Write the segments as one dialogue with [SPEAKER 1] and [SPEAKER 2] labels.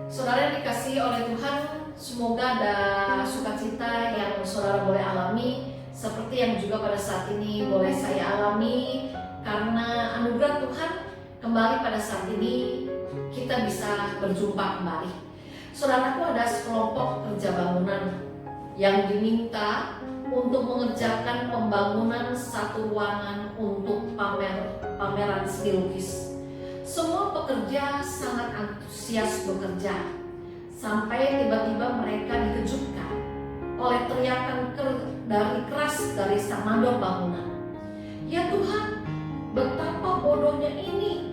[SPEAKER 1] Saudara yang dikasihi oleh Tuhan, semoga ada sukacita yang saudara boleh alami seperti yang juga pada saat ini boleh saya alami, karena anugerah Tuhan kembali pada saat ini kita bisa berjumpa kembali. Saudaraku, ada sekelompok kerja bangunan yang diminta untuk mengerjakan pembangunan satu ruangan untuk pameran seni lukis. Semua pekerja sangat antusias bekerja, sampai tiba-tiba mereka dikejutkan oleh teriakan keras dari sang mandor bangunan. Ya Tuhan, betapa bodohnya ini.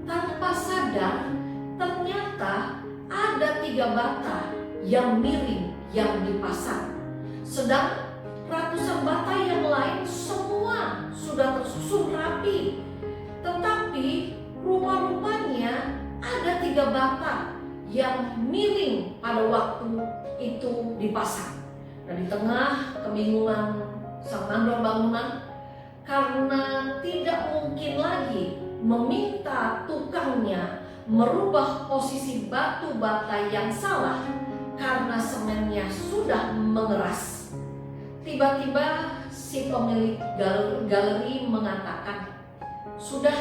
[SPEAKER 1] Tanpa sadar, ternyata ada 3 bata yang miring yang dipasang. Sedang ratusan bata yang lain semua sudah tersusun rapi. Tetapi rupa-rupanya ada 3 bata yang miring pada waktu itu dipasang. Dan di tengah kebingungan sang mandor bangunan, karena tidak mungkin lagi meminta tukangnya merubah posisi batu bata yang salah karena semennya sudah mengeras. Tiba-tiba si pemilik galeri mengatakan, "Sudah,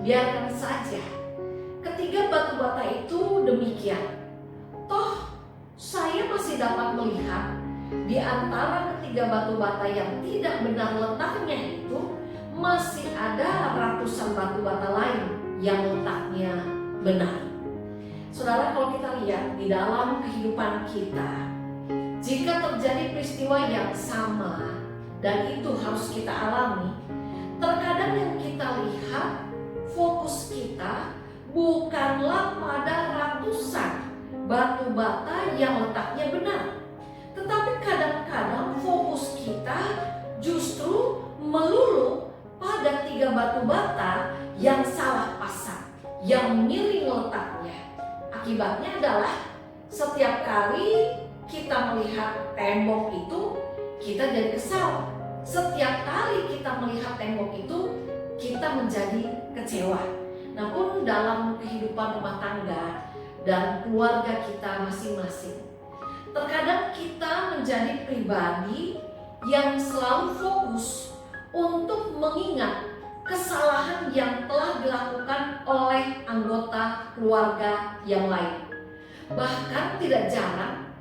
[SPEAKER 1] biarkan saja. Ketiga batu bata itu demikian. Toh saya masih dapat melihat di antara ketiga batu bata yang tidak benar letaknya itu masih ada ratusan batu bata lain yang letaknya benar." Saudara, kalau kita lihat di dalam kehidupan kita, jika terjadi peristiwa yang sama dan itu harus kita alami, terkadang yang kita lihat, fokus kita bukanlah pada ratusan batu bata yang letaknya benar, tetapi kadang-kadang fokus kita justru melulu pada 3 batu bata yang salah pasang, yang miring letaknya. Akibatnya adalah setiap kali kita melihat tembok itu, kita jadi kesal. Setiap kali kita melihat tembok itu, kita menjadi kecewa. Namun dalam kehidupan rumah tangga dan keluarga kita masing-masing, terkadang kita menjadi pribadi yang selalu fokus untuk mengingat kesalahan yang telah dilakukan oleh anggota keluarga yang lain. Bahkan tidak jarang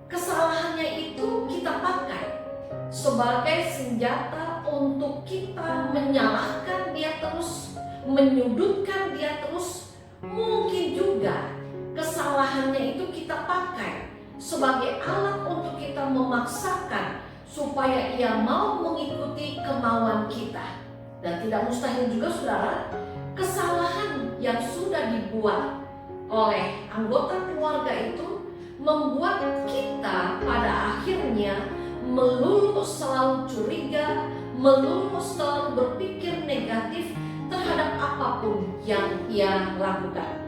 [SPEAKER 1] kesalahannya itu kita pakai sebagai senjata untuk kita menyalahkan dia terus, menyudutkan dia terus. Mungkin juga kesalahannya itu kita pakai sebagai alat untuk kita memaksakan supaya ia mau mengikuti kemauan kita. Dan tidak mustahil juga saudara, kesalahan yang sudah dibuat oleh anggota keluarga itu membuat kita pada akhirnya melulu selalu curiga, melulu selalu berpikir negatif terhadap apapun yang ia lakukan.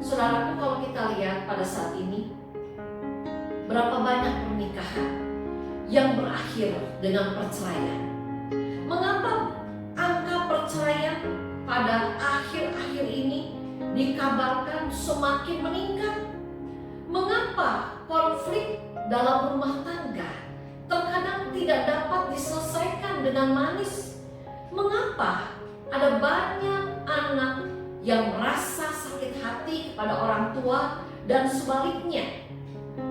[SPEAKER 1] Saudaraku, kalau kita lihat pada saat ini, berapa banyak pernikahan yang berakhir dengan perceraian? Mengapa angka perceraian pada akhir-akhir ini dikabarkan semakin meningkat? Mengapa konflik dalam rumah tangga terkadang tidak dapat diselesaikan dengan manis? Mengapa ada banyak anak yang merasa sakit hati kepada orang tua dan sebaliknya?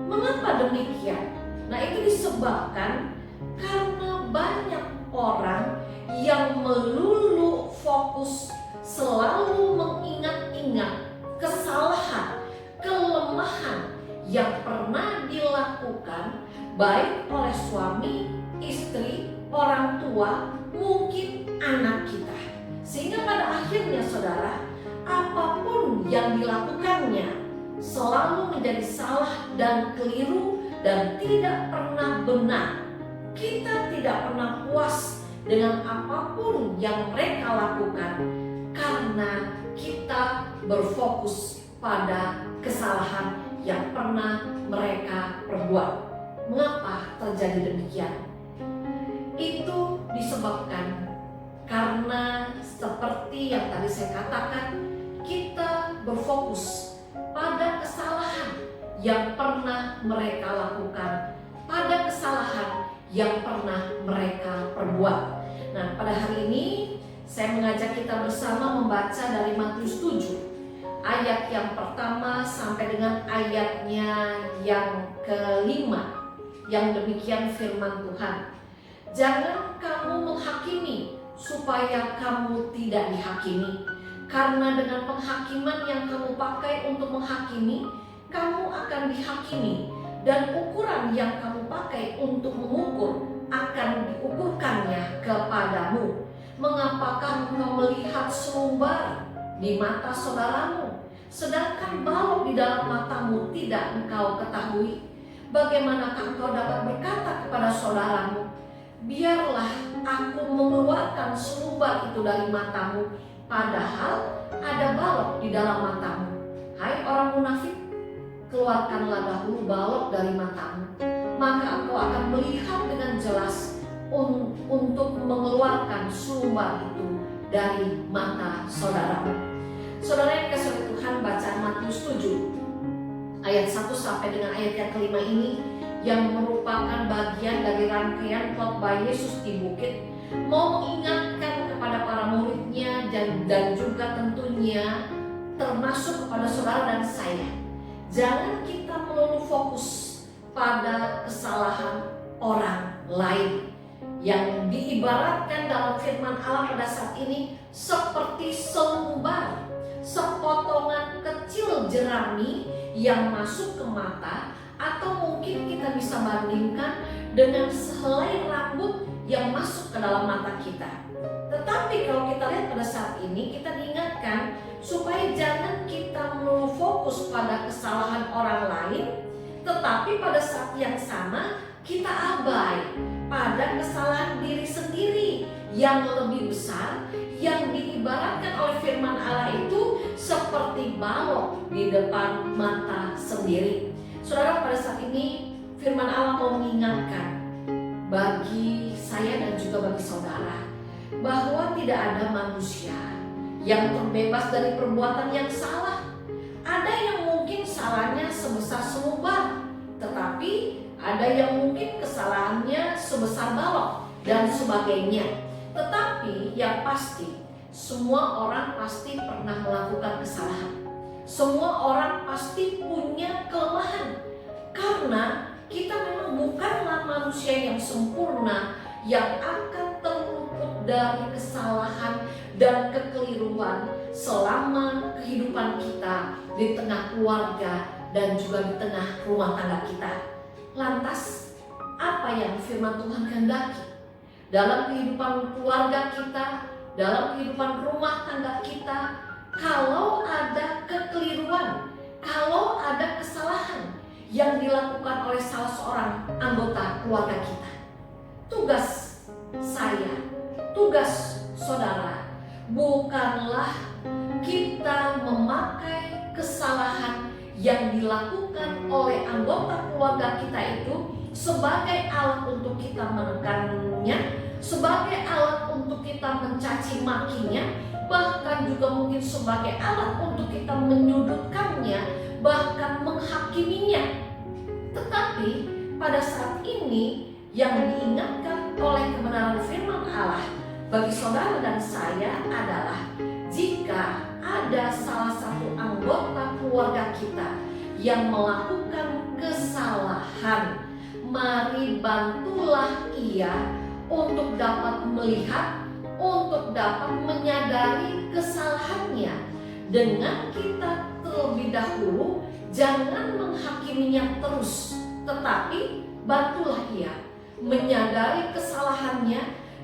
[SPEAKER 1] Mengapa demikian? Nah, itu disebabkan karena banyak orang yang melulu fokus selalu mengingat-ingat kesalahan, kelemahan yang pernah dilakukan baik oleh suami, istri, orang tua, mungkin anak kita. Sehingga pada akhirnya saudara, apapun yang dilakukannya selalu menjadi salah dan keliru dan tidak pernah benar. Kita tidak pernah puas dengan apapun yang mereka lakukan karena kita berfokus pada kesalahan yang pernah mereka perbuat. Mengapa terjadi demikian? Itu disebabkan karena seperti yang tadi saya katakan, kita berfokus pada kesalahan yang pernah mereka lakukan, pada kesalahan yang pernah mereka perbuat. Nah, pada hari ini saya mengajak kita bersama membaca dari Matius 7 ayat yang pertama sampai dengan ayatnya yang kelima, yang demikian firman Tuhan. Jangan kamu menghakimi supaya kamu tidak dihakimi, karena dengan penghakiman yang kamu pakai untuk menghakimi, kamu akan dihakimi, dan ukuran yang kamu pakai untuk mengukur akan diukurkannya kepadamu. Mengapakah engkau melihat selumbar di mata saudaramu, sedangkan balok di dalam matamu tidak engkau ketahui? Bagaimanakah engkau dapat berkata kepada saudaramu, biarlah aku mengeluarkan selumbar itu dari matamu, padahal ada balok di dalam matamu? Hai orang munafik, keluarkanlah dahulu balok dari matamu, maka engkau akan melihat dengan jelas untuk mengeluarkan selumbar itu dari mata saudaramu. Saudara yang kasih Tuhan, bacaan Matius 7 ayat 1 sampai dengan ayat yang kelima ini, yang merupakan bagian dari rangkaian khotbah Yesus di bukit, mau mengingatkan kepada para muridnya dan juga tentunya termasuk kepada saudara dan saya. Jangan kita melulu fokus pada kesalahan orang lain, yang diibaratkan dalam firman Allah pada saat ini seperti selumbar, sepotongan kecil jerami yang masuk ke mata, atau mungkin kita bisa bandingkan dengan sehelai rambut yang masuk ke dalam mata kita. Tetapi kalau kita lihat pada saat ini, kita diingatkan supaya jangan kita melulu fokus pada kesalahan orang lain, tetapi pada saat yang sama kita abai pada kesalahan diri sendiri yang lebih besar, yang diibaratkan oleh firman Allah itu seperti balok di depan mata sendiri. Saudara, pada saat ini firman Allah mau mengingatkan bagi saya dan juga bagi saudara bahwa tidak ada manusia yang terbebas dari perbuatan yang salah. Ada yang mungkin salahnya sebesar selumbar, tetapi ada yang mungkin kesalahannya sebesar balok dan sebagainya. Tetapi yang pasti, semua orang pasti pernah melakukan kesalahan. Semua orang pasti punya kelemahan, karena kita memang bukanlah manusia yang sempurna yang akan terluput dari kesalahan dan kekeliruan selama kehidupan kita di tengah keluarga dan juga di tengah rumah tangga kita. Lantas, apa yang firman Tuhan kehendaki dalam kehidupan keluarga kita, dalam kehidupan rumah tangga kita? Kalau ada kekeliruan, kalau ada kesalahan yang dilakukan oleh salah seorang anggota keluarga kita, tugas saya, tugas saudara, bukanlah kita memakai kesalahan yang dilakukan oleh anggota keluarga kita itu sebagai alat untuk kita menekannya, sebagai alat untuk kita mencaci makinya, bahkan juga mungkin sebagai alat untuk kita menyudutkannya, bahkan menghakiminya. Tetapi pada saat ini yang diingatkan oleh kebenaran firman Allah bagi saudara dan saya adalah, jika ada salah satu anggota keluarga kita yang melakukan kesalahan, mari bantulah ia untuk dapat melihat, untuk dapat menyadari kesalahannya, dengan kita terlebih dahulu jangan menghakiminya terus, tetapi bantulah ia menyadari kesalahannya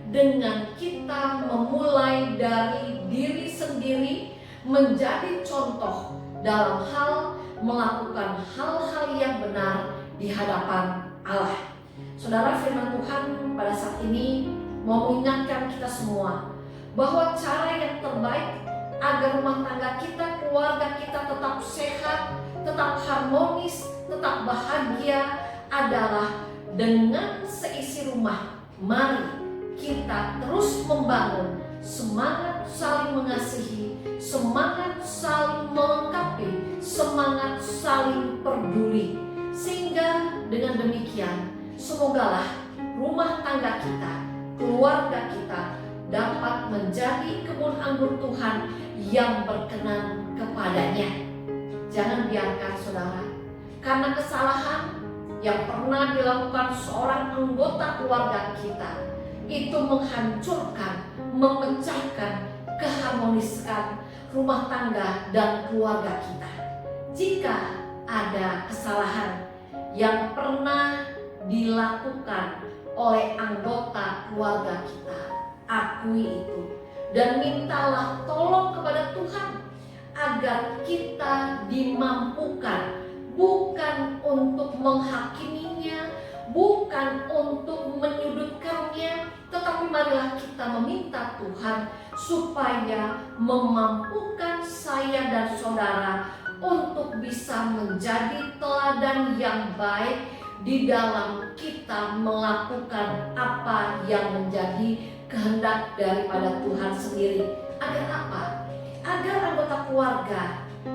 [SPEAKER 1] dengan kita memulai dari diri sendiri, menjadi contoh dalam hal melakukan hal-hal yang benar di hadapan Allah. Saudara, firman Tuhan pada saat ini mau mengingatkan kita semua bahwa cara yang terbaik agar rumah tangga kita, keluarga kita tetap sehat, tetap harmonis, tetap bahagia adalah dengan seisi rumah. Mari kita terus membangun semangat saling mengasihi, semangat saling melengkapi, semangat saling peduli. Sehingga dengan demikian, semogalah rumah tangga kita, keluarga kita dapat menjadi kebun anggur Tuhan yang berkenan kepadanya. Jangan biarkan saudara, karena kesalahan yang pernah dilakukan seorang anggota keluarga kita, itu menghancurkan, memecahkan, keharmoniskan rumah tangga dan keluarga kita. Jika ada kesalahan yang pernah dilakukan oleh anggota keluarga kita, akui itu dan mintalah tolong kepada Tuhan agar kita dimampukan, bukan untuk menghakiminya, bukan untuk menyudutkannya, tetapi marilah kita meminta Tuhan supaya memampukan saya dan saudara untuk bisa menjadi teladan yang baik di dalam kita melakukan apa yang menjadi kehendak daripada Tuhan sendiri. Agar apa? Agar anggota keluarga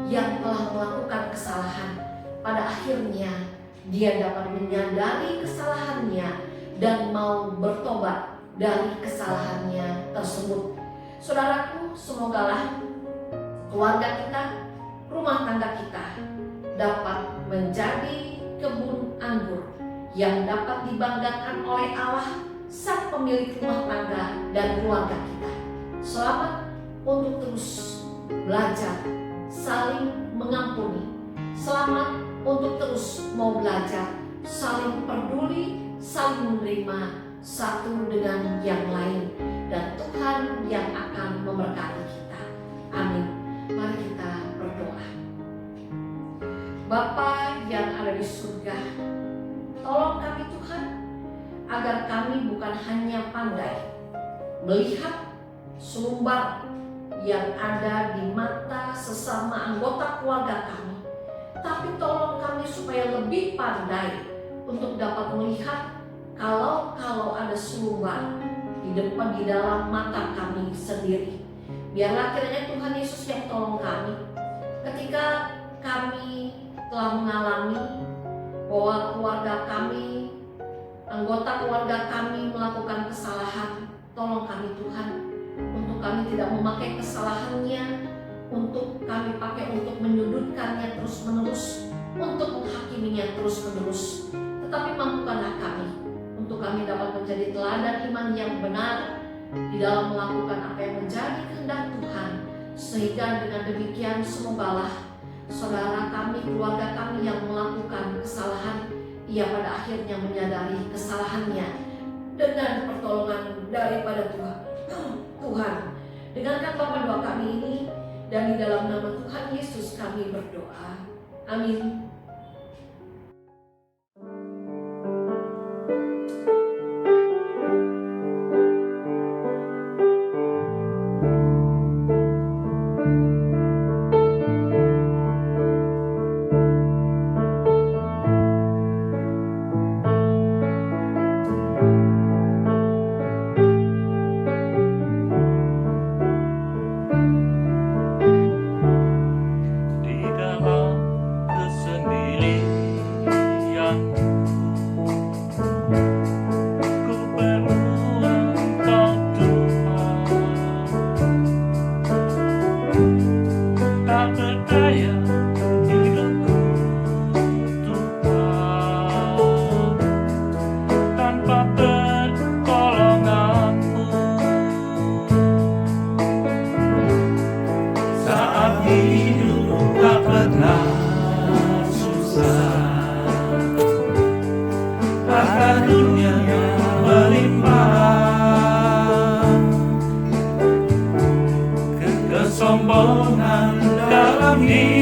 [SPEAKER 1] yang telah melakukan kesalahan, pada akhirnya dia dapat menyadari kesalahannya dan mau bertobat dari kesalahannya tersebut. Saudaraku, semogalah keluarga kita, rumah tangga kita dapat menjadi kebun anggur yang dapat dibanggakan oleh Allah, Sang pemilik rumah tangga dan keluarga kita. Selamat untuk terus belajar saling mengampuni. Selamat untuk terus mau belajar saling peduli, saling menerima satu dengan yang lain, dan Tuhan yang akan memberkati kita. Amin. Mari kita berdoa. Bapa yang ada di surga, tolong kami Tuhan, agar kami bukan hanya pandai melihat selumbar yang ada di mata sesama anggota keluarga kami, tapi tolong kami supaya lebih pandai untuk dapat melihat kalau ada selumbar di depan, di dalam mata kami sendiri. Biarlah kiranya Tuhan Yesus yang tolong kami ketika kami telah mengalami bahwa keluarga kami, anggota keluarga kami melakukan kesalahan. Tolong kami Tuhan, untuk kami tidak memakai kesalahannya untuk kami pakai untuk menyudutkannya terus menerus, untuk menghakiminya terus menerus, tetapi mampukanlah kami untuk kami dapat menjadi teladan iman yang benar di dalam melakukan apa yang menjadi kehendak Tuhan, sehingga dengan demikian semogalah saudara kami, keluarga kami yang melakukan kesalahan, ia pada akhirnya menyadari kesalahannya dengan pertolongan daripada Tuhan. Dengarkan Bapa doa kami ini, dan di dalam nama Tuhan Yesus kami berdoa. Amin.
[SPEAKER 2] Kesombongan dalam hidup